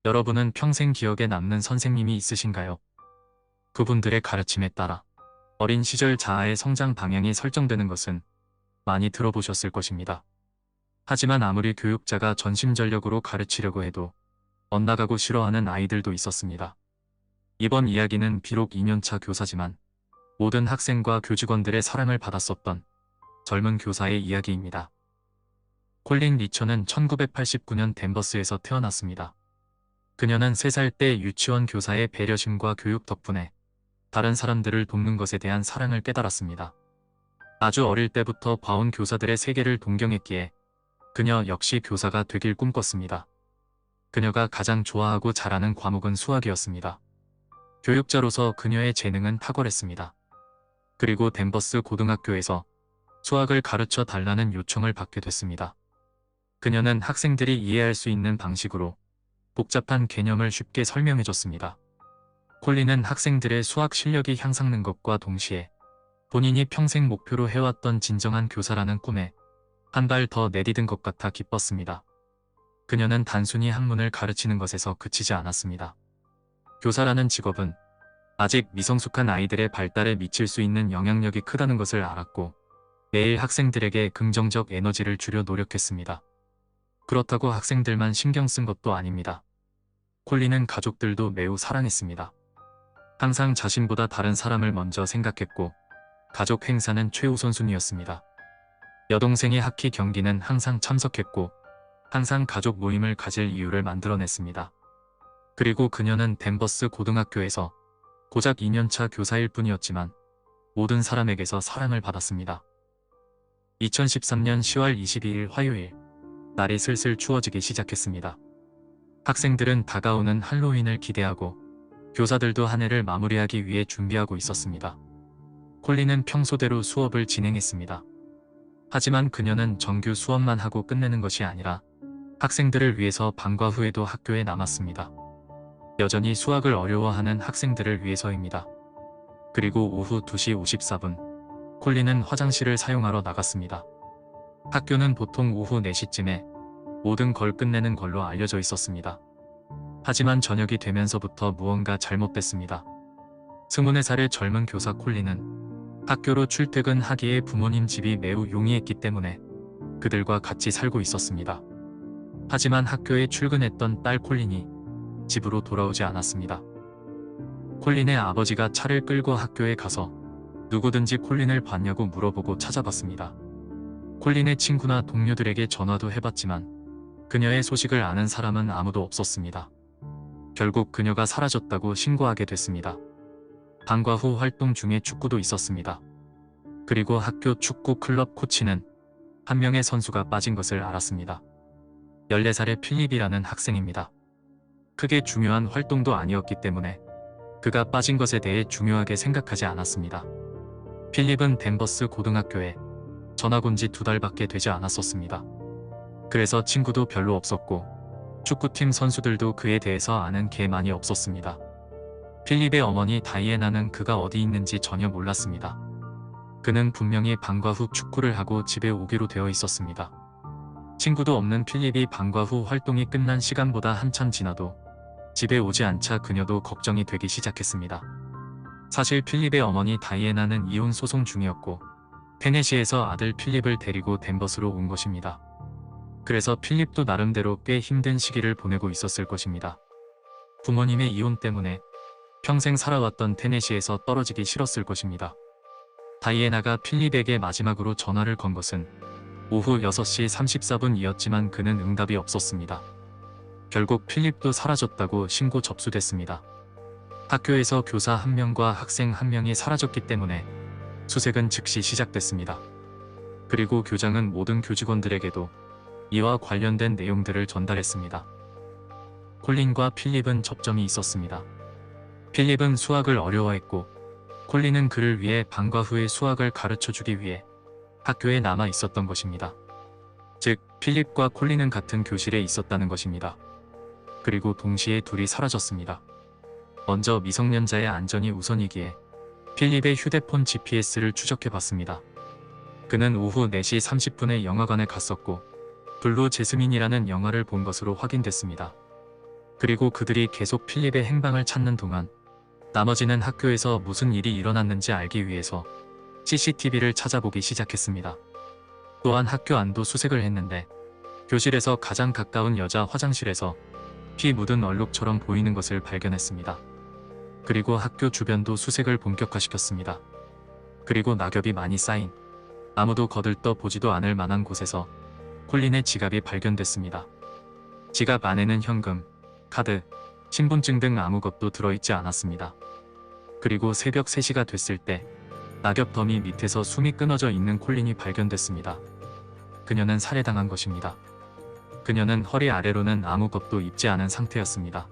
여러분은 평생 기억에 남는 선생님이 있으신가요? 그분들의 가르침에 따라 어린 시절 자아의 성장 방향이 설정되는 것은 많이 들어보셨을 것입니다. 하지만 아무리 교육자가 전심전력으로 가르치려고 해도 엇나가고 싫어하는 아이들도 있었습니다. 이번 이야기는 비록 2년차 교사지만 모든 학생과 교직원들의 사랑을 받았었던 젊은 교사의 이야기입니다. 콜린 리처는 1989년 댄버스에서 태어났습니다. 그녀는 3살 때 유치원 교사의 배려심과 교육 덕분에 다른 사람들을 돕는 것에 대한 사랑을 깨달았습니다. 아주 어릴 때부터 봐온 교사들의 세계를 동경했기에 그녀 역시 교사가 되길 꿈꿨습니다. 그녀가 가장 좋아하고 잘하는 과목은 수학이었습니다. 교육자로서 그녀의 재능은 탁월했습니다. 그리고 댄버스 고등학교에서 수학을 가르쳐 달라는 요청을 받게 됐습니다. 그녀는 학생들이 이해할 수 있는 방식으로 복잡한 개념을 쉽게 설명해줬습니다. 콜린은 학생들의 수학 실력이 향상하는 것과 동시에 본인이 평생 목표로 해왔던 진정한 교사라는 꿈에 한 발 더 내디딘 것 같아 기뻤습니다. 그녀는 단순히 학문을 가르치는 것에서 그치지 않았습니다. 교사라는 직업은 아직 미성숙한 아이들의 발달에 미칠 수 있는 영향력이 크다는 것을 알았고 매일 학생들에게 긍정적 에너지를 주려 노력했습니다. 그렇다고 학생들만 신경 쓴 것도 아닙니다. 콜린은 가족들도 매우 사랑했습니다. 항상 자신보다 다른 사람을 먼저 생각했고 가족 행사는 최우선순위였습니다. 여동생의 하키 경기는 항상 참석했고 항상 가족 모임을 가질 이유를 만들어냈습니다. 그리고 그녀는 댄버스 고등학교에서 고작 2년차 교사일 뿐이었지만 모든 사람에게서 사랑을 받았습니다. 2013년 10월 22일 화요일, 날이 슬슬 추워지기 시작했습니다. 학생들은 다가오는 할로윈을 기대하고 교사들도 한 해를 마무리하기 위해 준비하고 있었습니다. 콜린은 평소대로 수업을 진행했습니다. 하지만 그녀는 정규 수업만 하고 끝내는 것이 아니라 학생들을 위해서 방과 후에도 학교에 남았습니다. 여전히 수학을 어려워하는 학생들을 위해서입니다. 그리고 오후 2시 54분, 콜린은 화장실을 사용하러 나갔습니다. 학교는 보통 오후 4시쯤에 모든 걸 끝내는 걸로 알려져 있었습니다. 하지만 저녁이 되면서부터 무언가 잘못됐습니다. 24살의 젊은 교사 콜린은 학교로 출퇴근하기에 부모님 집이 매우 용이했기 때문에 그들과 같이 살고 있었습니다. 하지만 학교에 출근했던 딸 콜린이 집으로 돌아오지 않았습니다. 콜린의 아버지가 차를 끌고 학교에 가서 누구든지 콜린을 봤냐고 물어보고 찾아봤습니다. 콜린의 친구나 동료들에게 전화도 해봤지만 그녀의 소식을 아는 사람은 아무도 없었습니다. 결국 그녀가 사라졌다고 신고하게 됐습니다. 방과 후 활동 중에 축구도 있었습니다. 그리고 학교 축구 클럽 코치는 한 명의 선수가 빠진 것을 알았습니다. 14살의 필립이라는 학생입니다. 크게 중요한 활동도 아니었기 때문에 그가 빠진 것에 대해 중요하게 생각하지 않았습니다. 필립은 댄버스 고등학교에 전학 온 지 2달밖에 되지 않았었습니다. 그래서 친구도 별로 없었고 축구팀 선수들도 그에 대해서 아는 게 많이 없었습니다. 필립의 어머니 다이애나는 그가 어디 있는지 전혀 몰랐습니다. 그는 분명히 방과 후 축구를 하고 집에 오기로 되어 있었습니다. 친구도 없는 필립이 방과 후 활동이 끝난 시간보다 한참 지나도 집에 오지 않자 그녀도 걱정이 되기 시작했습니다. 사실 필립의 어머니 다이애나는 이혼 소송 중이었고 테네시에서 아들 필립을 데리고 댄버스로 온 것입니다. 그래서 필립도 나름대로 꽤 힘든 시기를 보내고 있었을 것입니다. 부모님의 이혼 때문에 평생 살아왔던 테네시에서 떨어지기 싫었을 것입니다. 다이애나가 필립에게 마지막으로 전화를 건 것은 오후 6시 34분이었지만 그는 응답이 없었습니다. 결국 필립도 사라졌다고 신고 접수됐습니다. 학교에서 교사 1명과 학생 1명이 사라졌기 때문에 수색은 즉시 시작됐습니다. 그리고 교장은 모든 교직원들에게도 이와 관련된 내용들을 전달했습니다. 콜린과 필립은 접점이 있었습니다. 필립은 수학을 어려워했고 콜린은 그를 위해 방과 후에 수학을 가르쳐주기 위해 학교에 남아 있었던 것입니다. 즉, 필립과 콜린은 같은 교실에 있었다는 것입니다. 그리고 동시에 둘이 사라졌습니다. 먼저 미성년자의 안전이 우선이기에 필립의 휴대폰 GPS를 추적해봤습니다. 그는 오후 4시 30분에 영화관에 갔었고 블루 제스민이라는 영화를 본 것으로 확인됐습니다. 그리고 그들이 계속 필립의 행방을 찾는 동안 나머지는 학교에서 무슨 일이 일어났는지 알기 위해서 CCTV를 찾아보기 시작했습니다. 또한 학교 안도 수색을 했는데 교실에서 가장 가까운 여자 화장실에서 피 묻은 얼룩처럼 보이는 것을 발견했습니다. 그리고 학교 주변도 수색을 본격화시켰습니다. 그리고 낙엽이 많이 쌓인 아무도 거들떠 보지도 않을 만한 곳에서 콜린의 지갑이 발견됐습니다. 지갑 안에는 현금, 카드, 신분증 등 아무것도 들어있지 않았습니다. 그리고 새벽 3시가 됐을 때 낙엽 더미 밑에서 숨이 끊어져 있는 콜린이 발견됐습니다. 그녀는 살해당한 것입니다. 그녀는 허리 아래로는 아무것도 입지 않은 상태였습니다.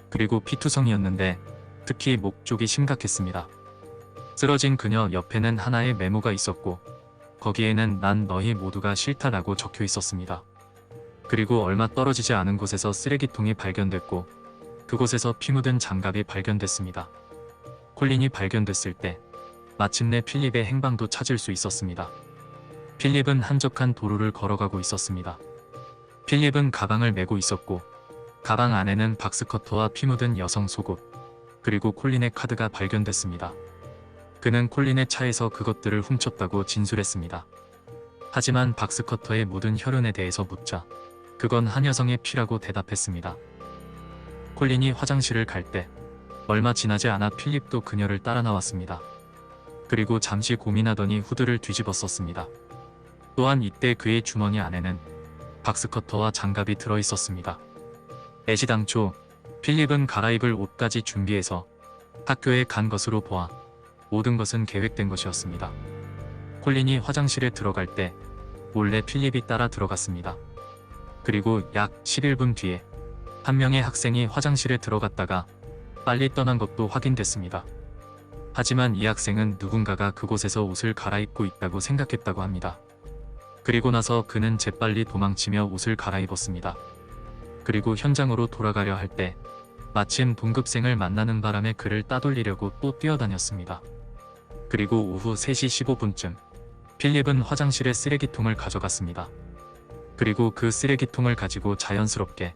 그리고 피투성이었는데 특히 목 쪽이 심각했습니다. 쓰러진 그녀 옆에는 하나의 메모가 있었고 거기에는 난 너희 모두가 싫다라고 적혀 있었습니다. 그리고 얼마 떨어지지 않은 곳에서 쓰레기통이 발견됐고 그곳에서 피 묻은 장갑이 발견됐습니다. 콜린이 발견됐을 때 마침내 필립의 행방도 찾을 수 있었습니다. 필립은 한적한 도로를 걸어가고 있었습니다. 필립은 가방을 메고 있었고 가방 안에는 박스커터와 피 묻은 여성 속옷 그리고 콜린의 카드가 발견됐습니다. 그는 콜린의 차에서 그것들을 훔쳤다고 진술했습니다. 하지만 박스커터에 묻은 혈흔에 대해서 묻자 그건 한 여성의 피라고 대답했습니다. 콜린이 화장실을 갈 때 얼마 지나지 않아 필립도 그녀를 따라 나왔습니다. 그리고 잠시 고민하더니 후드를 뒤집었었습니다. 또한 이때 그의 주머니 안에는 박스커터와 장갑이 들어있었습니다. 애시당초 필립은 갈아입을 옷까지 준비해서 학교에 간 것으로 보아 모든 것은 계획된 것이었습니다. 콜린이 화장실에 들어갈 때 몰래 필립이 따라 들어갔습니다. 그리고 약 11분 뒤에 한 명의 학생이 화장실에 들어갔다가 빨리 떠난 것도 확인됐습니다. 하지만 이 학생은 누군가가 그곳에서 옷을 갈아입고 있다고 생각했다고 합니다. 그리고 나서 그는 재빨리 도망치며 옷을 갈아입었습니다. 그리고 현장으로 돌아가려 할 때 마침 동급생을 만나는 바람에 그를 따돌리려고 또 뛰어다녔습니다. 그리고 오후 3시 15분쯤 필립은 화장실에 쓰레기통을 가져갔습니다. 그리고 그 쓰레기통을 가지고 자연스럽게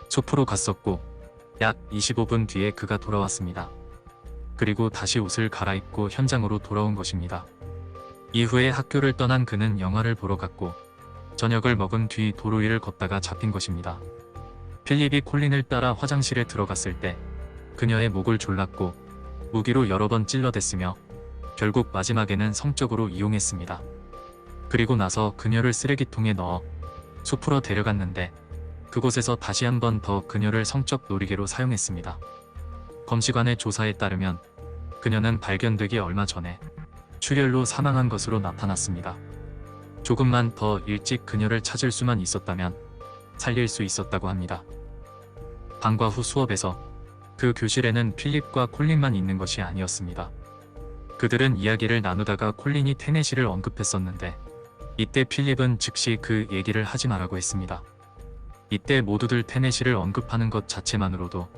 숲으로 갔었고 약 25분 뒤에 그가 돌아왔습니다. 그리고 다시 옷을 갈아입고 현장으로 돌아온 것입니다. 이후에 학교를 떠난 그는 영화를 보러 갔고 저녁을 먹은 뒤 도로 위를 걷다가 잡힌 것입니다. 필립이 콜린을 따라 화장실에 들어갔을 때 그녀의 목을 졸랐고 무기로 여러 번 찔러댔으며 결국 마지막에는 성적으로 이용했습니다. 그리고 나서 그녀를 쓰레기통에 넣어 숲으로 데려갔는데 그곳에서 다시 한 번 더 그녀를 성적 놀이개로 사용했습니다. 검시관의 조사에 따르면 그녀는 발견되기 얼마 전에 출혈로 사망한 것으로 나타났습니다. 조금만 더 일찍 그녀를 찾을 수만 있었다면 살릴 수 있었다고 합니다. 방과 후 수업에서 그 교실에는 필립과 콜린만 있는 것이 아니었습니다. 그들은 이야기를 나누다가 콜린이 테네시를 언급했었는데 이때 필립은 즉시 그 얘기를 하지 말라고 했습니다. 이때 모두들 테네시를 언급하는 것 자체만으로도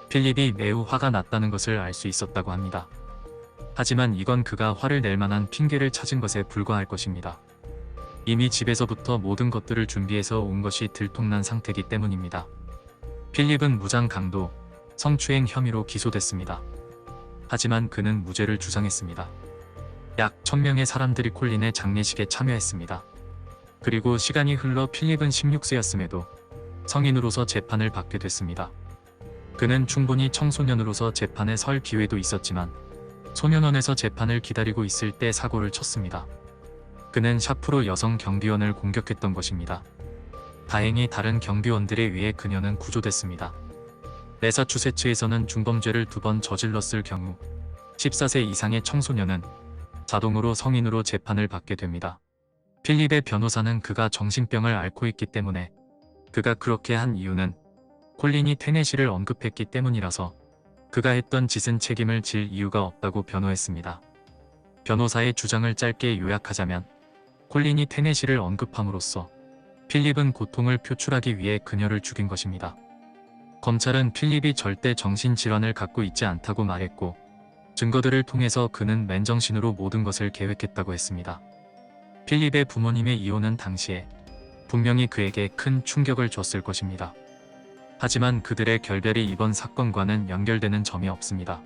필립이 매우 화가 났다는 것을 알 수 있었다고 합니다. 하지만 이건 그가 화를 낼 만한 핑계를 찾은 것에 불과할 것입니다. 이미 집에서부터 모든 것들을 준비해서 온 것이 들통난 상태이기 때문입니다. 필립은 무장 강도, 성추행 혐의로 기소됐습니다. 하지만 그는 무죄를 주장했습니다. 약 1000명의 사람들이 콜린의 장례식에 참여했습니다. 그리고 시간이 흘러 필립은 16세였음에도 성인으로서 재판을 받게 됐습니다. 그는 충분히 청소년으로서 재판에 설 기회도 있었지만 소년원에서 재판을 기다리고 있을 때 사고를 쳤습니다. 그는 샤프로 여성 경비원을 공격했던 것입니다. 다행히 다른 경비원들에 의해 그녀는 구조됐습니다. 매사추세츠에서는 중범죄를 2번 저질렀을 경우 14세 이상의 청소년은 자동으로 성인으로 재판을 받게 됩니다. 필립의 변호사는 그가 정신병을 앓고 있기 때문에 그가 그렇게 한 이유는 콜린이 테네시를 언급했기 때문이라서 그가 했던 짓은 책임을 질 이유가 없다고 변호했습니다. 변호사의 주장을 짧게 요약하자면 콜린이 테네시를 언급함으로써 필립은 고통을 표출하기 위해 그녀를 죽인 것입니다. 검찰은 필립이 절대 정신질환을 갖고 있지 않다고 말했고 증거들을 통해서 그는 맨정신으로 모든 것을 계획했다고 했습니다. 필립의 부모님의 이혼은 당시에 분명히 그에게 큰 충격을 줬을 것입니다. 하지만 그들의 결별이 이번 사건과는 연결되는 점이 없습니다.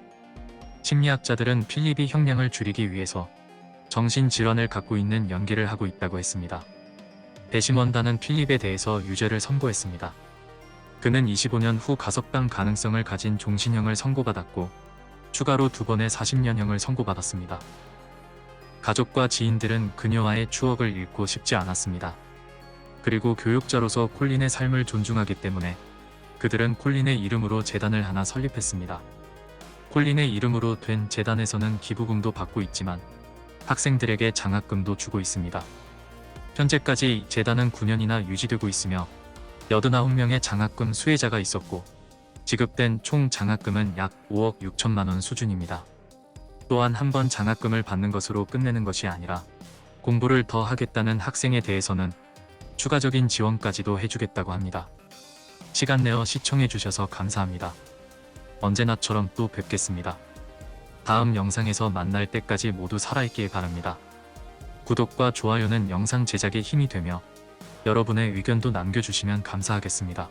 심리학자들은 필립이 형량을 줄이기 위해서 정신질환을 갖고 있는 연기를 하고 있다고 했습니다. 배심원단은 필립에 대해서 유죄를 선고했습니다. 그는 25년 후 가석방 가능성을 가진 종신형을 선고받았고 추가로 2번의 40년형을 선고받았습니다. 가족과 지인들은 그녀와의 추억을 잃고 싶지 않았습니다. 그리고 교육자로서 콜린의 삶을 존중하기 때문에 그들은 콜린의 이름으로 재단을 하나 설립했습니다. 콜린의 이름으로 된 재단에서는 기부금도 받고 있지만 학생들에게 장학금도 주고 있습니다. 현재까지 재단은 9년이나 유지되고 있으며 89명의 장학금 수혜자가 있었고 지급된 총 장학금은 약 5억 6천만 원 수준입니다. 또한 한 번 장학금을 받는 것으로 끝내는 것이 아니라 공부를 더 하겠다는 학생에 대해서는 추가적인 지원까지도 해주겠다고 합니다. 시간 내어 시청해주셔서 감사합니다. 언제나처럼 또 뵙겠습니다. 다음 영상에서 만날 때까지 모두 살아있길 바랍니다. 구독과 좋아요는 영상 제작에 힘이 되며 여러분의 의견도 남겨주시면 감사하겠습니다.